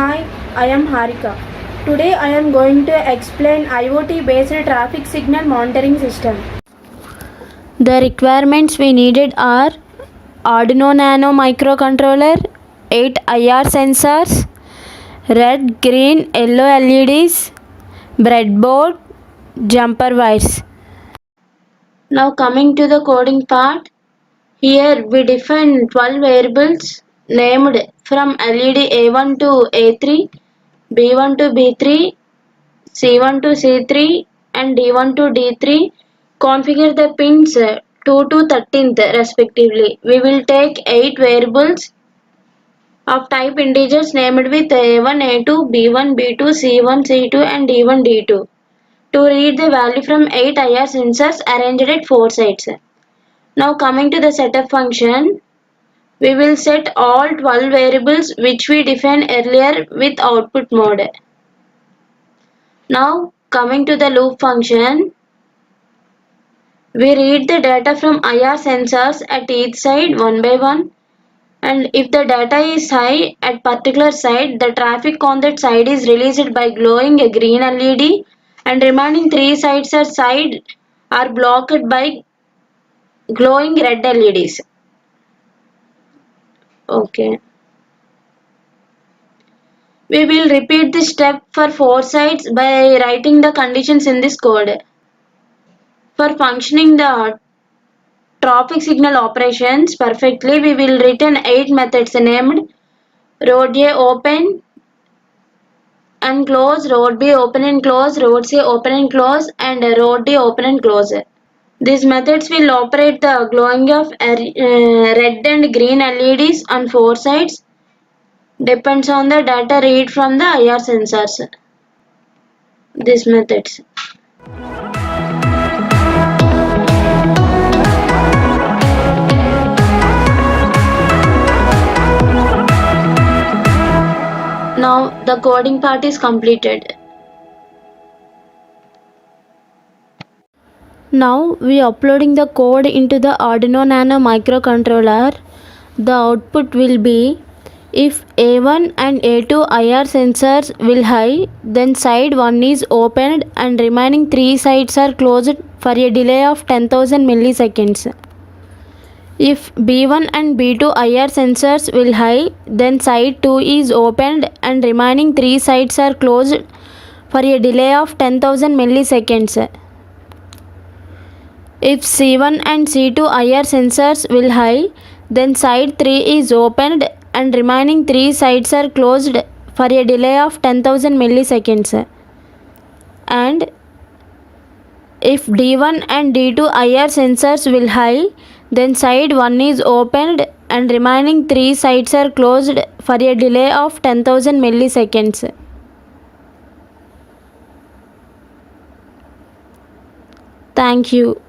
Hi, I am Harika. Today I am going to explain IoT based traffic signal monitoring system. The requirements we needed are Arduino Nano microcontroller, 8 IR sensors, red, green, yellow LEDs, breadboard, jumper wires. Now coming to the coding part, here we define 12 variables named from LED A1 to A3, B1 to B3, C1 to C3 and D1 to D3. Configure the pins 2 to 13th respectively. We will take 8 variables of type integers named with A1, A2, B1, B2, C1, C2 and D1, D2 to read the value from 8 IR sensors arranged at 4 sides. Now coming to the setup function, we will set all 12 variables which we defined earlier with output mode. Now coming to the loop function, we read the data from IR sensors at each side one by one, and if the data is high at particular side, the traffic on that side is released by glowing a green LED and remaining 3 sides are blocked by glowing red LEDs. Okay. We will repeat this step for 4 sides by writing the conditions in this code. For functioning the traffic signal operations perfectly, we will return 8 methods named road A open and close, road B open and close, road C open and close, and road D open and close. These methods will operate the glowing of red and green LEDs on 4 sides. Depends on the data read from the IR sensors. These methods. Now the coding part is completed. Now we are uploading the code into the Arduino Nano microcontroller. The output will be if A1 and A2 IR sensors will high, then side 1 is opened and remaining 3 sides are closed for a delay of 10,000 milliseconds. If B1 and B2 IR sensors will high, then side 2 is opened and remaining 3 sides are closed for a delay of 10,000 milliseconds. If C1 and C2 IR sensors will high, then side 3 is opened and remaining 3 sides are closed for a delay of 10,000 milliseconds. And if D1 and D2 IR sensors will high, then side 1 is opened and remaining 3 sides are closed for a delay of 10,000 milliseconds. Thank you.